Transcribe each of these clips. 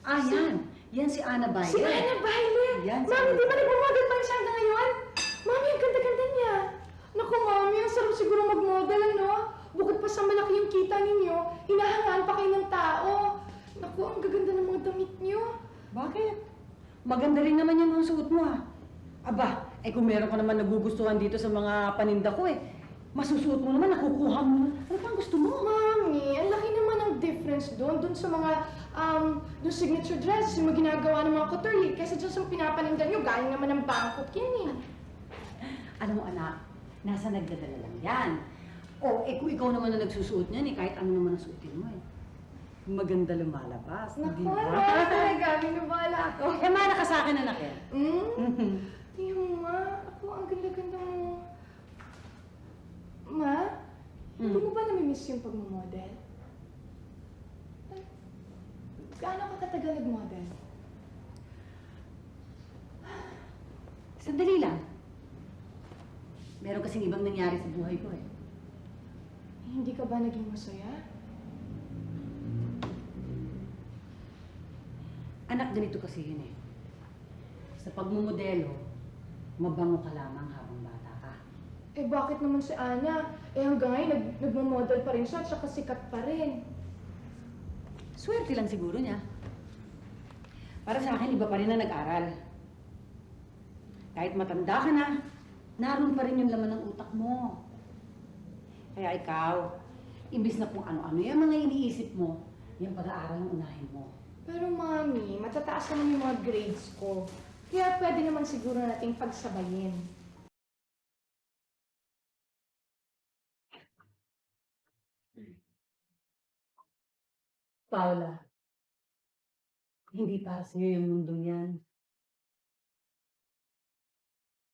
Ah, yan. Yan si Ana Baile. Si Ana Baile! Yan, si Mami, Ana di ba Baile. nagmamodel pa rin siya hanggang ngayon? Mami, ang ganda-ganda niya. Naku, Mami, ang sarap siguro mag-model, ano? Bukod pa sa malaki yung kita ninyo, hinahangaan pa kayo ng tao. Naku, ang gaganda ng mga damit niyo. Bakit? Maganda rin naman yung mga suot mo, ha? Aba, kung meron ka naman nagugustuhan dito sa mga paninda ko, masusuot mo naman, nakukuha mo naman. Ano pang gusto mo? Mami, ang laki naman ng difference doon sa mga, doon signature dresses, yung mga ginagawa ng mga couture, kaysa dyan sa pinapaninda nyo, galing naman ng Bangkok yan, Alam mo, anak, nasa nagdadala lang yan. O, kung ikaw naman na nagsusuot niyan, kahit ano naman ang suotin mo, maganda lumalabas, Naku, di ba? talaga, binabala ako. Mana ka sa akin, anak, Tingnan mo, Ma. Ako, ang ganda-ganda mo. Ma, hindi mo ba namimiss yung pagmamodel? Gaano ka katagal nag-model? Sandali lang. Meron kasing ibang nangyari sa buhay ko, Hindi ka ba naging masaya? Anak, ganito kasi yun, Sa pagmumodelo, mabango ka lamang habang bata ka. Bakit naman si Ana? Hanggang ngayon, nagmamodel pa rin siya at saka sikat pa rin. Swerte lang siguro niya. Para sa akin, iba pa rin na nag-aral. Kahit matanda ka na, naroon pa rin yung laman ng utak mo. Kaya ikaw, imbis na kung ano-ano yung mga iniisip mo, yung pag-aaral ang unahin mo. Pero Mami, matataas naman yung mga grades ko. Kaya pwede naman siguro nating pagsabayin. Paula, hindi para sa'yo yung mundong yan.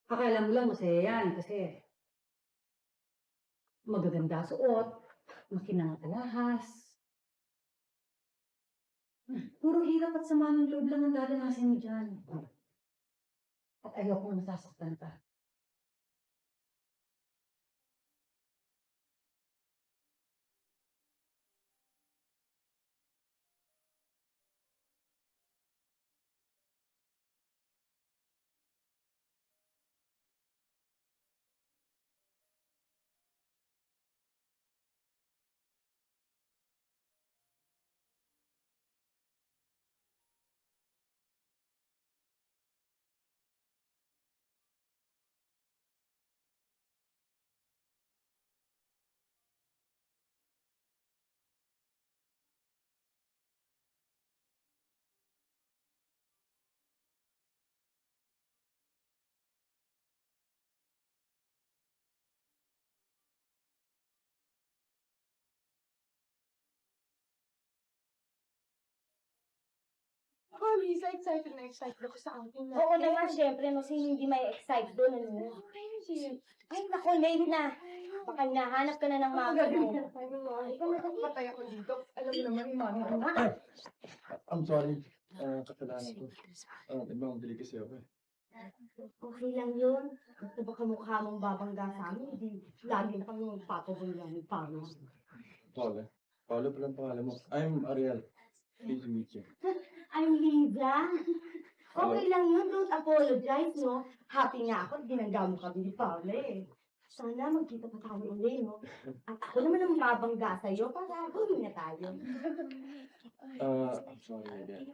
Akala mo lang masaya yan kasi magaganda suot, makinang alahas. Puro hirap at sama ng loob lang ang dadanasin mo dyan. At ayokong masasaktan ka. Mami, excited na excited ako sa outing natin. Oo naman, syempre, no, sino hindi may excite doon, ano? Ay, naku, late na. Baka hinahanap ka na ng mami mo. Ay, Mami, patay ako dito. Alam mo naman, Mami, I'm sorry. Kasalanan ko. Ibang dili kasi ako Okay lang yun. Basta baka mukha mong babangga sa amin, hindi lagi na kami magpapabangga ni Pano. Paula. Paula pala ang pangalan mo. I'm Ariel. Pleased to meet you. I'm Liza. Okay lang yun, don't apologize, no? Happy nga ako, binangga mo kami ni Paula, Sana magkita pa tayo ulit, no? At ako naman ang babangga sa'yo para gawin na tayo. I'm sorry again.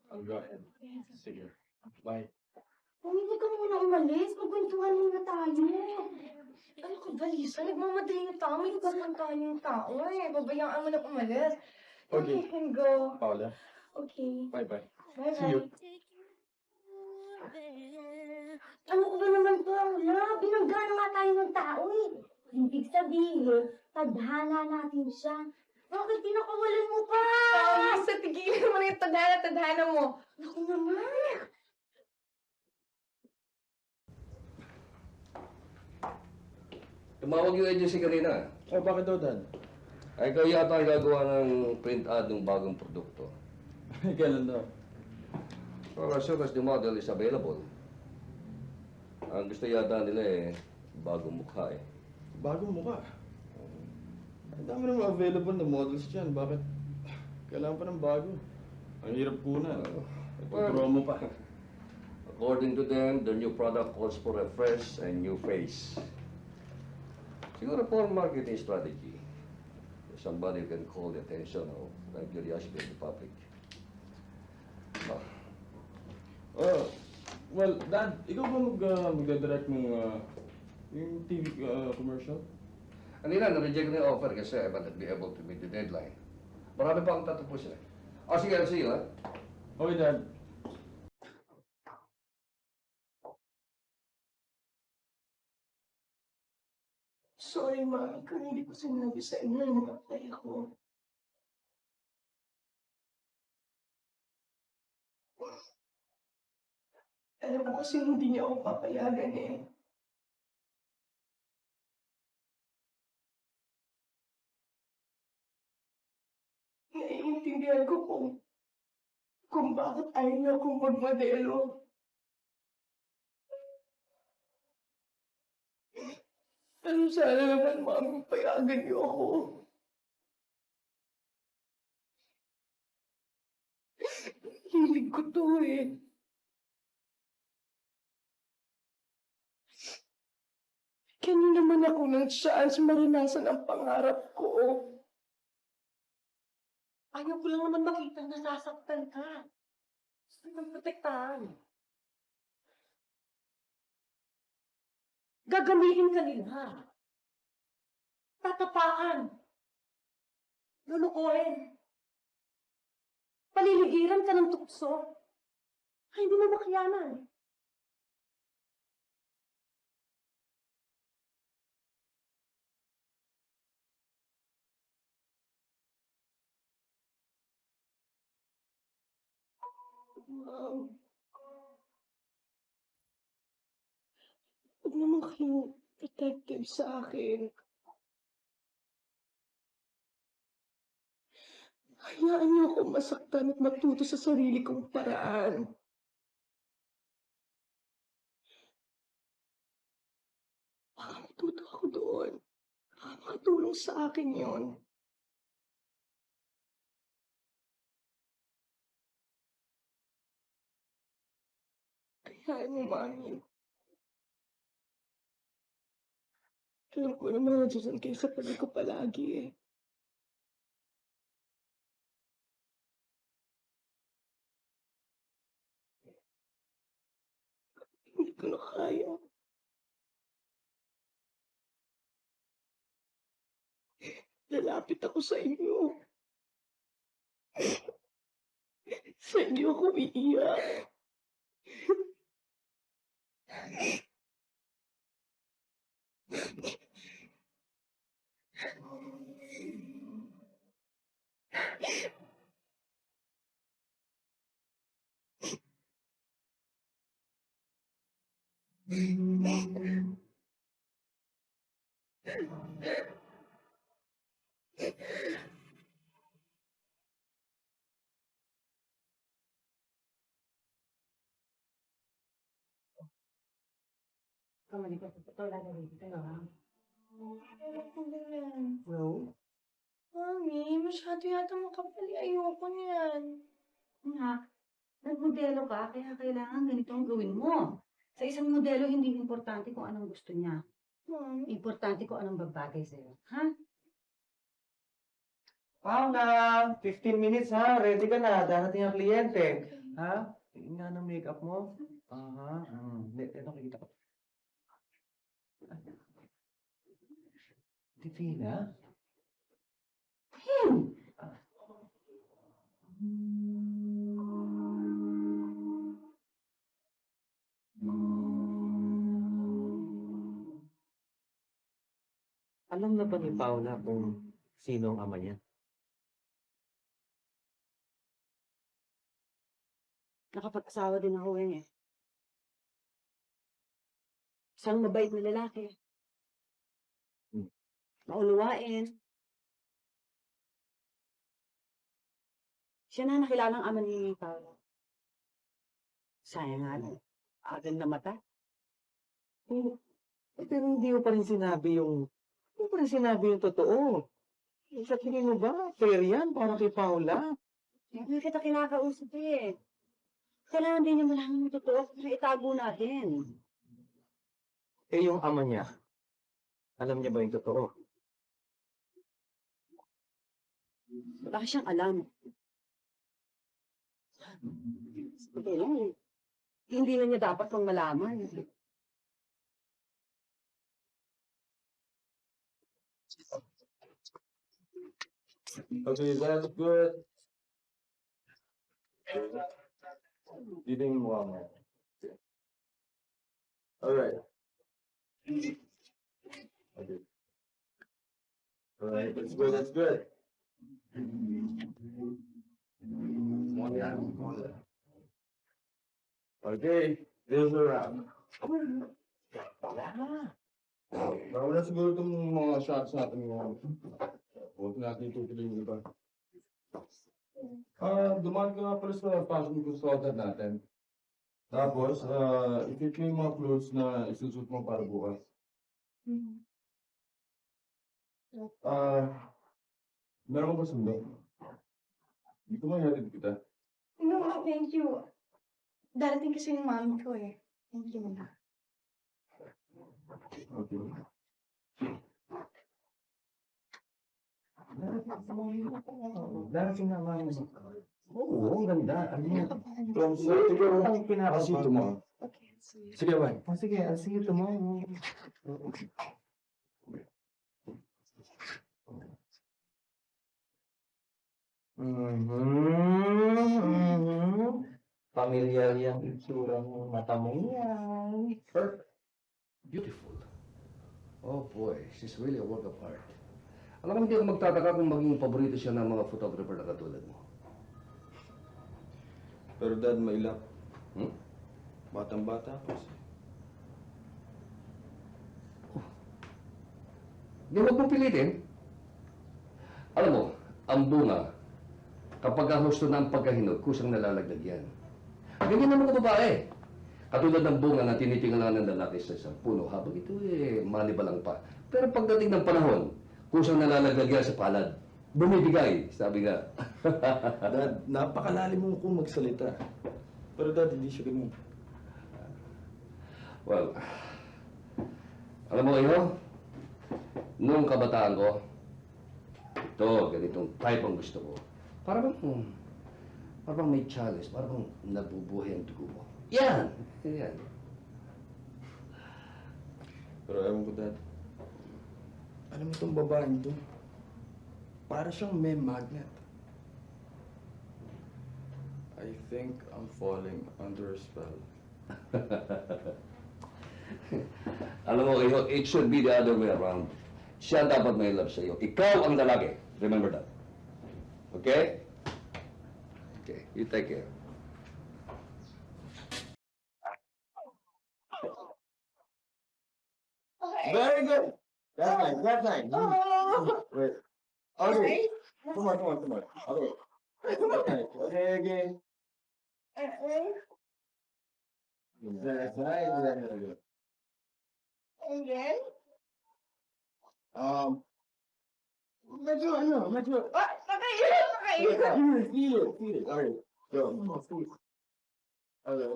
I'll go ahead. Sige. Bye. Huwag ka muna umalis. Magkwentuhan muna tayo. ano ka ba, Lisa? Nagmamadali na tao. May nagkakantahan yung tao, Babayaan mo na umalis. Okay. You can go. Paula. Okay. Bye-bye. Bye-bye. See you. Ano ko ba naman, Paula? Binangga na nga tayo ng tao, Ibig sabihin, tadhana natin siya. Bakit pinakawalan mo pa? Lisa, tigilan mo na yung tadhana mo. Naku naman. Tumawag yung agency kanina. Oh, bakit daw, Dan? Ay, ikaw yata ang gagawa ng print ad ng bagong produkto. Ganun daw. Well, as soon as the model is available. Ang gusto yata nila bagong mukha Bagong mukha. Ang dami naman available na models dyan. Bakit? Kailangan pa ng bago. Ang hirap kunan. Well, Ituturo mo pa. according to them, the new product calls for a fresh and new face. Siguro for marketing strategy. Somebody can call the attention of the curiosity of the public. Ah, Well, Dad, ikaw ba magdadirect ng yung TV commercial? Kanina, na-reject na yung offer kasi I might not be able to meet the deadline. Marami pa akong tatapusin eh. Sige, I'll see you, ha? Okay, Dad. Sorry, Mami, kung hindi ko sinabi sa inyo na namatay ako. Alam ko kasi hindi niya ako papayagan eh. Naiintindihan ko kung bakit ayaw niya akong magmodelo. Pero sana naman, Mami, payagan niyo ako. Hilig ko to eh. Bigyan niyo naman ako ng chance maranasan ang pangarap ko. Ayaw ko lang naman makita na nasasaktan ka. Gusto kang protektahan. Gagamitin ka nila. Tatapaan. Lulukuhin. Paliligiran ka ng tukso. Ay, hindi mo makayanan. Ma'am. Huwag naman kayong protective sa akin. Hayaan niyo ako masaktan at matuto sa sarili kong paraan. Baka matuto ako doon. Baka makatulong sa akin yon. Hayaan mo, Mami. Alam ko naman nandiyan kayo sa tabi ko palagi eh. Hindi ko na kaya. Lalapit ako sa inyo. Sa inyo ako iiyak. Kamali ko, ito lang dito, ha? No? Mami, masyado yata makapali. Ayoko niyan. Nga, nagmodelo ka, kaya kailangan ganito ang gawin mo. Sa isang modelo, hindi importante kung anong gusto niya. Mami. Importante kung anong babagay sa'yo. Ha? Paula, 15 minutes ha. Ready ka na. Darating ang kliyente. Ha? Tingin nga ng makeup mo. Aha. Ito, nakikita ko. Divina? Alam na ba ni Paula kung sino ang ama niya? Nakapag-asawa din ako eh. Isang mabait na lalaki. Mauluwain. Siya na nakilalang ama ni Paula. Sayang nga lang. Agad na mata. Pero hindi mo pa rin sinabi hindi mo pa rin sinabi yung totoo. Sa tingin mo ba, fair yan para kay Paula? Hindi kita kinakausap eh. Kailangan din niya malaman yung totoo kung itago natin. Eh, yung ama niya, alam niya ba yung totoo? Wala siyang alam. Sige lang eh. Hindi na niya dapat kong malaman. Okay, that's good. Tingnan mo mukha mo. Alright. Okay. Alright, that's good, that's good. Okay, this is a wrap. Bawal na siguro itong mga shots natin ngayon. Huwag natin itutuloy yung iba. Dumaan ka nga pala sa fashion consultant natin. Tapos, i-fit mo yung mga clothes na isusuot mo para bukas. Meron ko ba sundo? Hindi ko mahihatid kita. No, thank you. Darating kasi yung mami ko eh. Thank you na. Okay. Darating na mami mo. Oo, ang ganda. Ano yun? Siguro ang pinakasito mo. Okay, sweet. Sige, bye. Oh, sige, I'll see you tomorrow. Pamilyar yung itsura ng mata mo yan. Perfect. Beautiful. Oh boy, she's really a work of art. Alam mo, hindi ako magtataka kung maging paborito siya ng mga photographer na katulad mo. Pero dad, may luck. Hmm? Batang-bata pa siya. Di huwag mong pilitin. Alam mo, ang bunga, kapag ang husto na ang pagkahinog, kusang nalalagdag yan. Ganyan naman ang babae. Katulad ng bunga na tinitingnan ng lalaki sa isang puno habang ito manibalang pa. Pero pagdating ng panahon, kusang nalalaglag yan sa palad. Bumibigay, sabi nga. Dad, napakalalim mo kung magsalita. Pero dad, hindi siya ganun. Well, alam mo kayo, noong kabataan ko, ito, ganitong type ang gusto ko. Parang may challenge, parang nabubuhay ang dugo mo. Yan! Yan. Pero ewan ko, dad. Alam mo itong babaeng to? Para siyang may magnet. I think I'm falling under a spell. Alam mo kayo, it should be the other way around. Siya ang dapat may love sa iyo. Ikaw ang lalaki. Remember that. Okay? Okay, you take care. Very good. That's nice. That's nice. Wait. Okay. Come on. Okay. Okay, again. That's nice. That's good. Again? Medyo. Feel it. Alright. Go. Okay.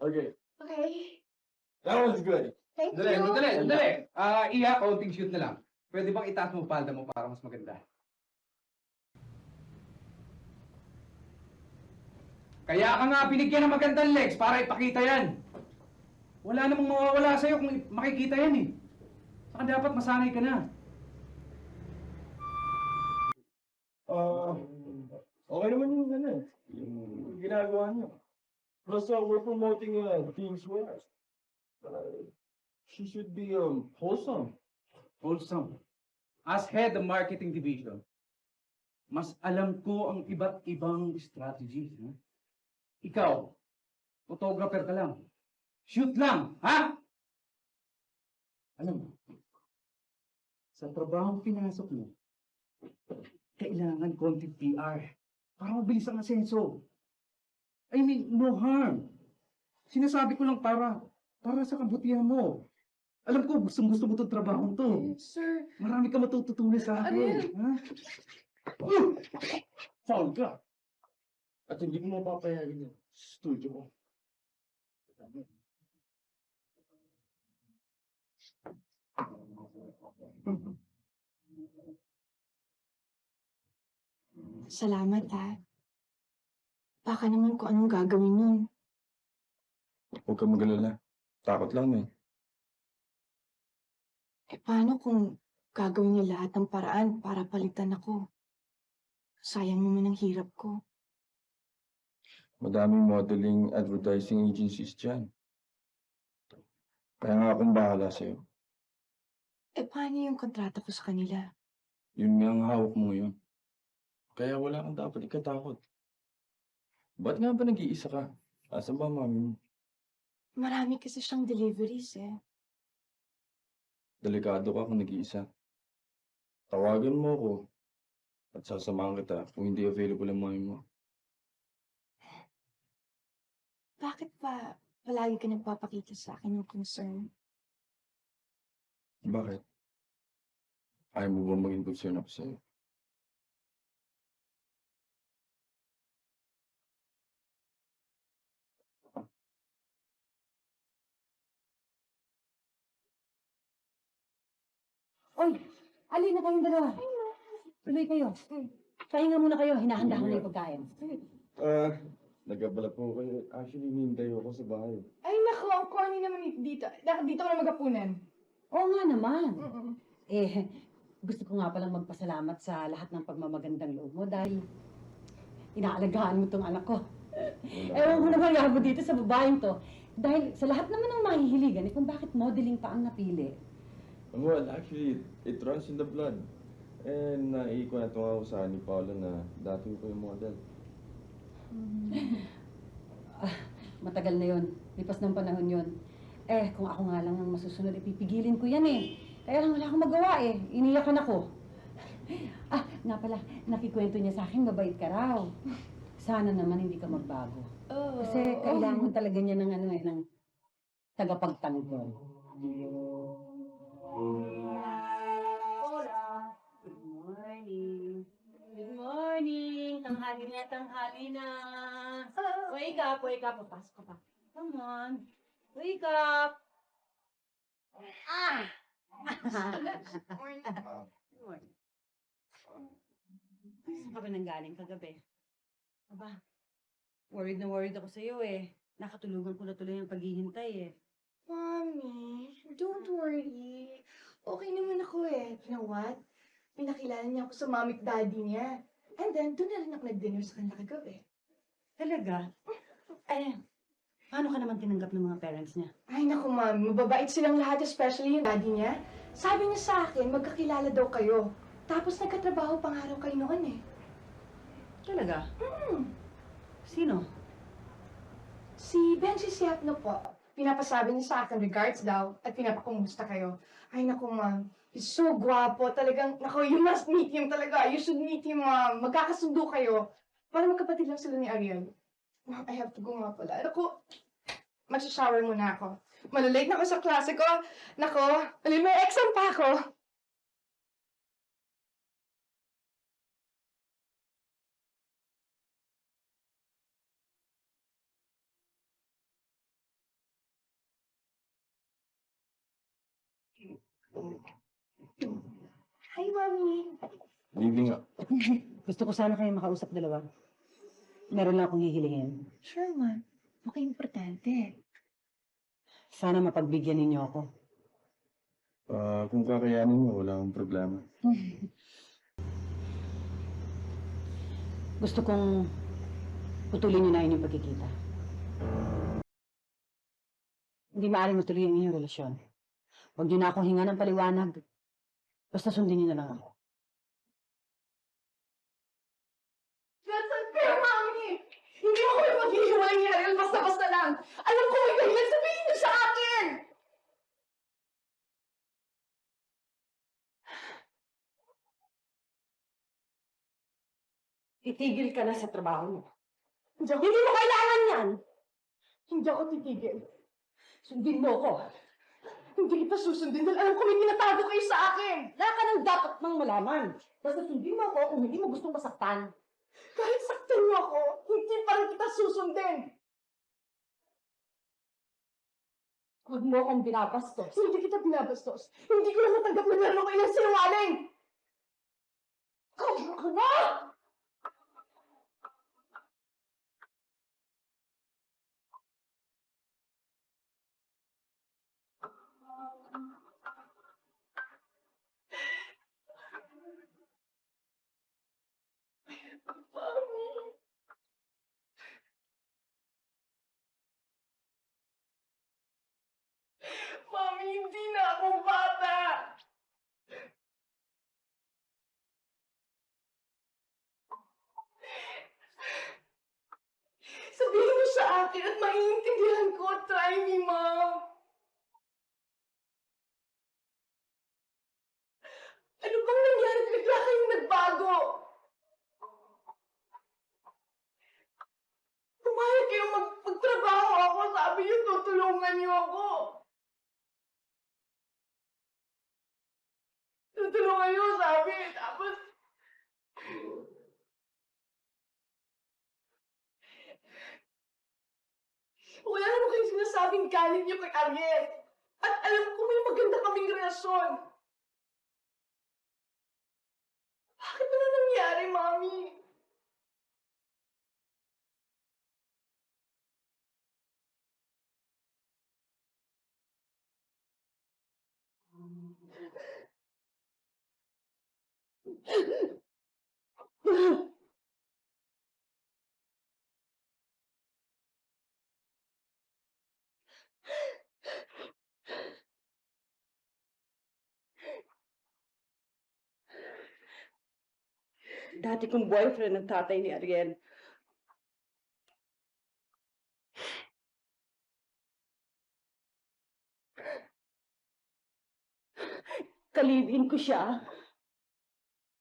Okay. Okay. That was good. Thank Dali. you. Iya, kaunting shoot na lang. Pwede bang itaas mo palda mo para mas maganda? Kaya ka nga binigyan ng magandang legs para ipakita yan. Wala namang mawawala sa'yo kung makikita yan eh. Saka dapat masanay ka na. Okay naman yung yung ginagawa niyo. Plus, we're promoting team's wear. She should be wholesome. Wholesome. As head of marketing division, mas alam ko ang iba't ibang strategies. Ha? Ikaw, photographer ka lang. Shoot lang, ha? Alam mo, sa trabahong pinasok mo, kailangan konting PR para mabilis ang asenso. I mean, no harm. Sinasabi ko lang para sa kabutihan mo. Alam ko, gustong-gusto mo itong trabaho to. Sir, Marami ka matututunan sa akin. Ariel. Ha? Foul ka! At hindi ko mapapayagan yung studio ko. Salamat, ha. Baka naman kung anong gagawin nun. Huwag ka magalala. Takot lang eh. Eh, paano kung gagawin niya lahat ng paraan para palitan ako? Sayang naman ang hirap ko. Madaming modeling advertising agencies dyan. Kaya nga akong bahala sa'yo. Eh, paano yung kontrata ko sa kanila? Yun nga ang hawak mo ngayon. Kaya wala kang dapat ikatakot. Ba't nga ba nag-iisa ka? Asan ba mami mo? Marami kasi siyang deliveries, eh. Delikado ka kung nag-iisa. Tawagan mo ako at sasamahan kita kung hindi available ang mami mo. Bakit pa palagi ka nagpapakita sa akin ng concern? Bakit? Ayaw mo ba maging concern ako sa'yo? Oy, alin na kayong dalawa. Tuloy kayo. Pahinga muna kayo, hinahanda ko na yung pagkain. Nagabala po kayo. Actually, hinihintay ako sa bahay. Ay, naku, ang corny naman dito. Dito ko na magapunan. Oo nga naman. Eh, gusto ko nga palang magpasalamat sa lahat ng pagmamagandang loob mo dahil inaalagaan mo tong anak ko. Ewan ko naman yabo dito sa babaeng to. Dahil sa lahat naman ng mahihiligan, kung bakit modeling pa ang napili. Well, actually, it runs in the blood. And naikwento nga ako sa ni Paolo na dati ko yung model. Matagal na yon, lipas ng panahon yon. Eh, kung ako nga lang ang masusunod, ipipigilin ko yan eh. Kaya lang wala akong magawa eh, iniyakan ako. Nga pala, nakikwento niya sa akin, mabait ka raw. Sana naman hindi ka magbago. Kasi kailangan talaga niya ng ng tagapagtanggol. Good morning. Good morning. Tanghali na, tanghali na. Wake up, wake up. Papasok ka pa. Come on. Wake up. Good morning. Saan ka ba nanggaling kagabi? Aba, worried na worried ako sa'yo eh. Nakatulugan ko na tuloy ang paghihintay eh. Mommy, don't worry. Okay naman ako eh. You know what? Pinakilala niya ako sa mommy at daddy niya. And then, doon na rin ako nag-dinner sa kanila kagabi. Talaga? Eh, paano ka naman tinanggap ng mga parents niya? Ay, naku, mami. Mababait silang lahat, especially yung daddy niya. Sabi niya sa akin, magkakilala daw kayo. Tapos nagkatrabaho pang araw kayo noon eh. Talaga? Sino? Si Benji Siapno po. Pinapasabi niya sa akin, regards daw, at pinapakumusta kayo. Ay, naku, ma'am. He's so guwapo. Talagang, naku, you must meet him talaga. You should meet him, ma'am. Magkakasundo kayo. Para magkapatid lang sila ni Ariel. Ma'am, I have to go nga pala. Naku, magsha-shower muna ako. Malulate na ako sa klase ko. Naku, may exam pa ako. Hi, Mami. Leaving nga. Gusto ko sana kayo makausap dalawa. Meron lang akong hihilingin. Sure, ma'am. Okay, importante. Sana mapagbigyan ninyo ako. Kung kakayanin mo, wala akong problema. Gusto kong putulin niyo na inyong pagkikita. Hindi maaaring matuloy ang inyong relasyon. Huwag niyo na akong hinga ng paliwanag. Basta sundin niyo na lang ako. That's unfair, Mami! Hindi mo kami maghihiwalay ni Ariel basta-basta lang. Alam ko may dahilan, sabihin niyo sa akin! Itigil ka na sa trabaho mo. Hindi mo kailangan yan! Hindi ako titigil. Sundin mo ako. Hindi kita susundin dahil alam ko may tinatago kayo sa akin. Wala ka nang dapat mang malaman. Basta sundin mo ako kung hindi mo gustong masaktan. Kahit saktan mo ako, hindi pa rin kita susundin. Huwag mo akong binabastos. Hindi kita binabastos. Hindi ko lang matanggap na meron ako ilang sinungaling. Kobra ka na! Mami, hindi na ako bata. Sabihin mo sa akin at maiintindihan ko. Try me, Mom. Ano bang nangyari? Bigla kayong nagbago. Pumayag kayo magtrabaho ako. Sabi niyo, tutulungan niyo ako. Tutulungan niyo, sabi. Tapos, wala naman kayong sinasabing galing niyo kay Ariel. At alam ko may maganda kaming relasyon. Bakit na nangyari, Mami? Dati kong boyfriend ang tatay ni Ariel. Kalibin ko siya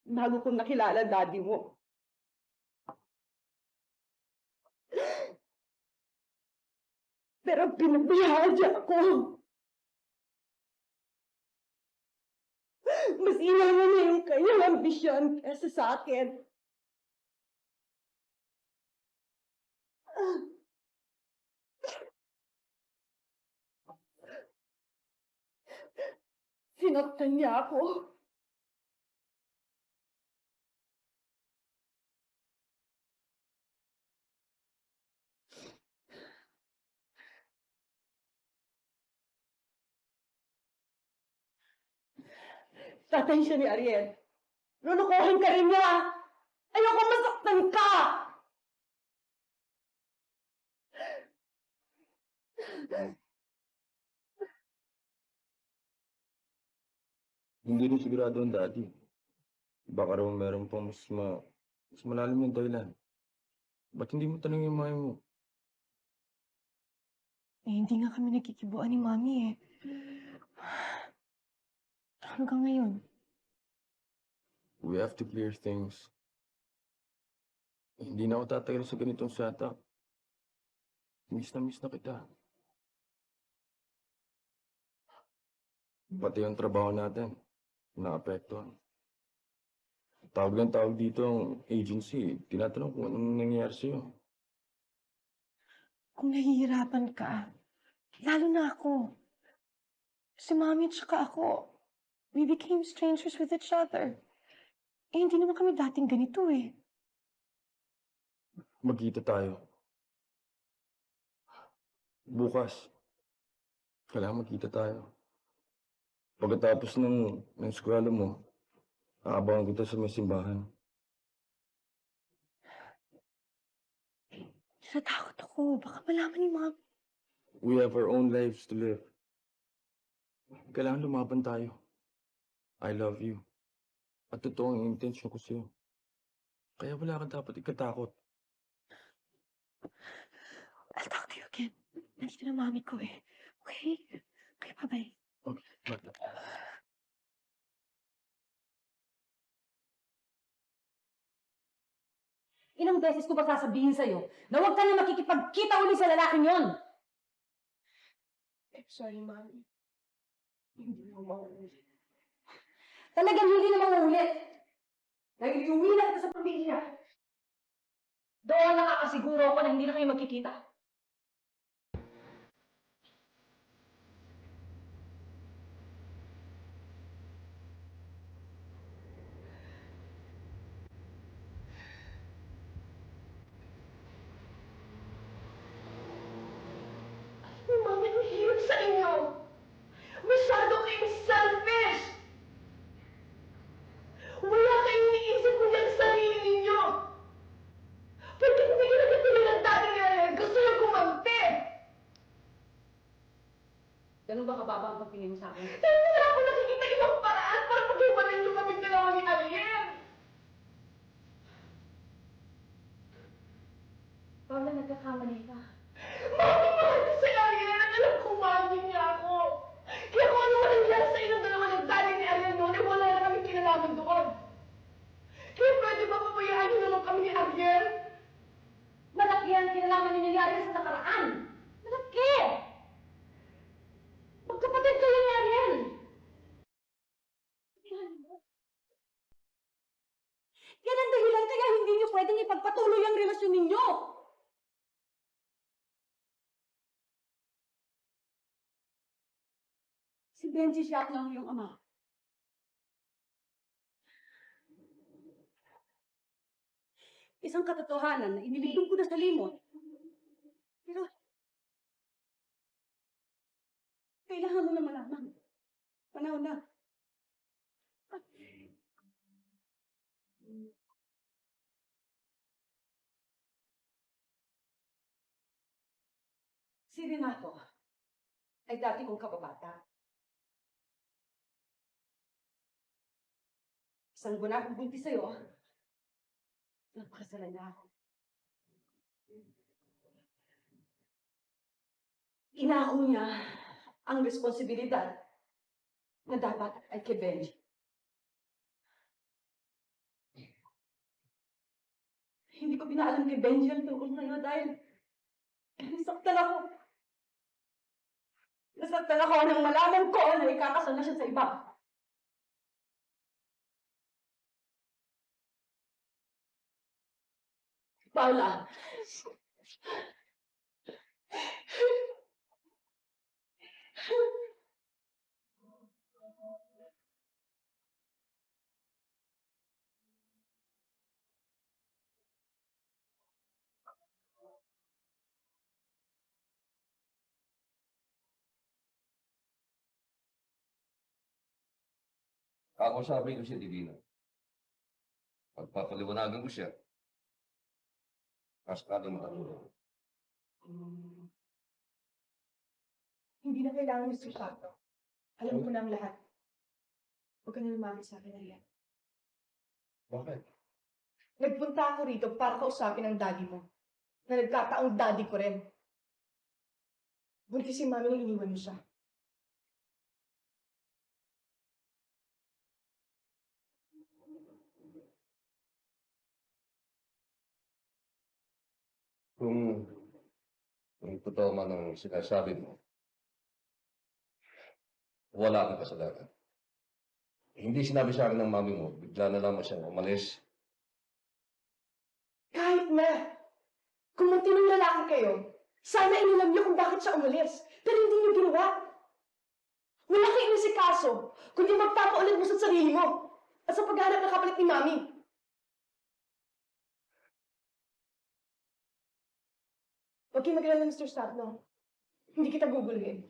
bago kong nakilala daddy mo. Pero pinabayaan niya ako. Mas inawa niya yung kanyang ambisyon kesa sa akin. Sinaktan niya ako. Tatay siya ni Ariel. Lulukuhin ka rin niya. Ayoko masaktan ka! Hindi rin sigurado ang daddy. Baka raw meron pang mas malalim yung dahilan. Ba't hindi mo tanongin yung mami mo? Hindi nga kami nagkikibuan ni Mami eh. Hanggang ngayon. We have to clear things. Hindi na ako tatagal sa ganitong setup. Miss na kita. Pati yung trabaho natin, naapektuhan. Tawag dito ang agency. Tinatanong kung anong nangyayari sa'yo. Kung nahihirapan ka, lalo na ako. Si Mami at saka ako, we became strangers with each other. Eh, hindi naman kami dating ganito eh. Magkita tayo. Bukas. Kailangan magkita tayo. Pagkatapos ng eskwela mo, aabangan kita sa may simbahan. Natakot ako. Baka malaman ni Mami. We have our own lives to live. Kailangan lumaban tayo. I love you. At totoo ang intention ko sa'yo. Kaya wala kang dapat ikatakot. I'll talk to you again. Nandito na Mami ko eh. Okay? Okay, bye-bye. Okay, bye. Ilang beses ko ba sasabihin sa'yo na huwag ka na makikipagkita uli sa lalaking yon? I'm sorry, Mami. Hindi mo mauulit. Talagang hindi na mauulit. Dahil iuwi na kita sa pamilya. Doon nakakasiguro ako na hindi na kayo magkikita. Yung mami, ang hirap sa inyo. Masyado kayong selfish. Wala kayong iniisip kundi ang sarili ninyo. Pwede hindi ka nagkatuloy ng dati nga yan. Gusto nyo kumampi. Ganun ba kababa ang pagtingin mo sa akin? Dahil wala akong nakikita ibang paraan para paghiwalay nyo kaming dalawa ni Ariel. Paula, nagkakamali ka. Mami, mahal ko si Ariel at alam kong mahal din niya ako. Kaya kung ano man nangyari sa inyong dalawa ng dati ni Ariel noon, eh wala na kaming kinalaman doon. Kaya pwede ba pabayaan niyo naman kami ni Ariel? Malaki ang kinalaman ninyo ni Ariel sa nakaraan. Malaki! Magkapatid kayo ni Ariel. Yan ang dahilan kaya hindi niyo pwedeng ipagpatuloy ang relasyon ninyo. Si Benji siya lang yung ama. Isang katotohanan na iniligdong ko na sa limot. Pero, kailangan mo na malaman. Panahon na. Si Renato ay dati kong kababata. Isang buwan akong buntis sa'yo. Nagpakasalan niya ako. Inako niya ang responsibilidad na dapat ay kay Benji. Hindi ko pinaalam kay Benji ang tungkol sa'yo dahil nasaktan ako. Nasaktan ako nang malaman ko na ikakasal na siya sa iba. Paula. Kakausapin ko si Divina. Pagpapaliwanagan ko siya. Kaskadong makatulong. Hindi na kailangan, Mr. Sato. Alam ko na ang lahat. Huwag ka na lumapit sa akin, Ariel. Bakit? Nagpunta ako rito para kausapin ang daddy mo. Na nagkataong daddy ko rin. Buntis si mami nang iniwan mo siya. Kung, kung totoo man ang sinasabi mo, wala akong kasalanan. Hindi sinabi sa akin ng mami mo, bigla na lamang siyang umalis. Kahit na, kung matinong lalaki kayo, sana inilam niyo kung bakit siya umalis. Pero hindi niyo ginawa. Wala kayong nasikaso, kundi magpapaulit mo sa sarili mo at sa paghahanap ng kapalit ni mami. Huwag kayong mag-alala, Mr. Stapno. Hindi kita guguluhin.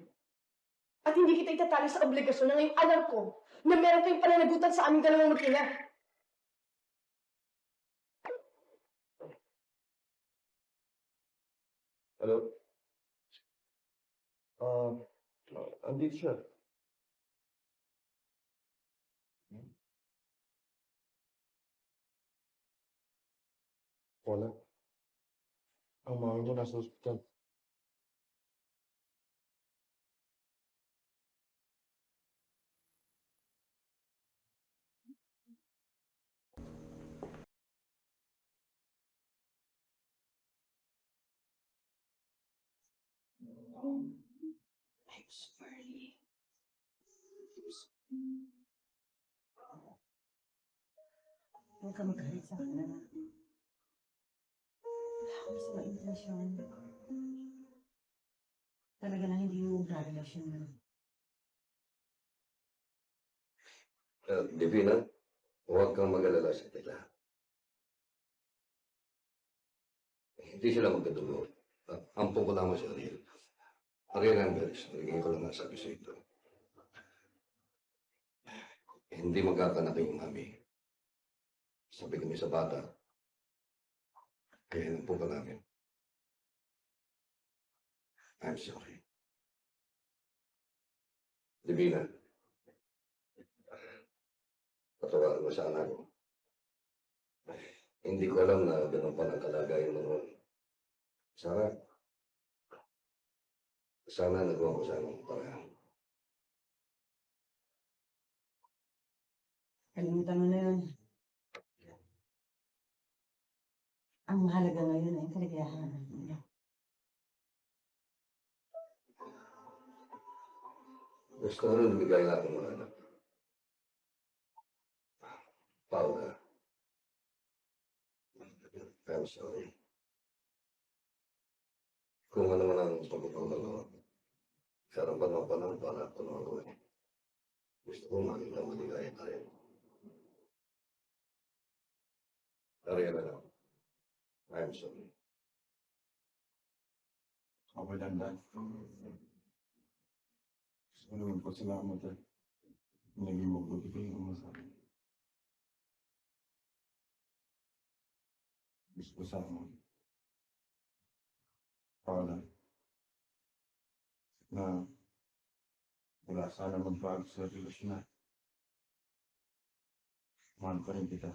At hindi kita itatali sa obligasyon na ngayong alam ko na meron kayong pananagutan sa aming dalawang mag-ina. Hello? Andito siya. Wala. Ang mami mo nasa ospital. I'm sorry. Huwag ka magalit sa akin, anak. Wala akong sa intensyon. Talaga lang hindi yung relasyon mo. Divina, huwag kang mag-alala sa kanila. Hindi sila magkadugo. Ampun ko lamang sa Ariel. Ariel Embers, nagiging ko lang nasabi sa ito. Hindi magkakanak yung mami. Sabi kami sa bata, kaya po ka namin. I'm sorry. Divina, patawarin mo sana ako. Hindi ko alam na ganun pa ng kalagayan mo noon. Sana nagawa ko sana ng paraan. Kalimutan mo na yun. Ang mahalaga ngayon ay kaligayahan natin. Gusto ko rin lumigay natin mga anak. Paula. I'm sorry. Kung ano man ang pagpapagalawa, karapan ng panahon para tulungan ko eh. Gusto ko makita maligaya tayo. Ariel na lang. I'm sorry. Okay lang, Dad. Gusto ko naman pasalamat at naging mabuti kayo naman sa akin. Gusto ko sana, Paula, na wala sana magbago sa relasyon na. Mahal pa rin kita.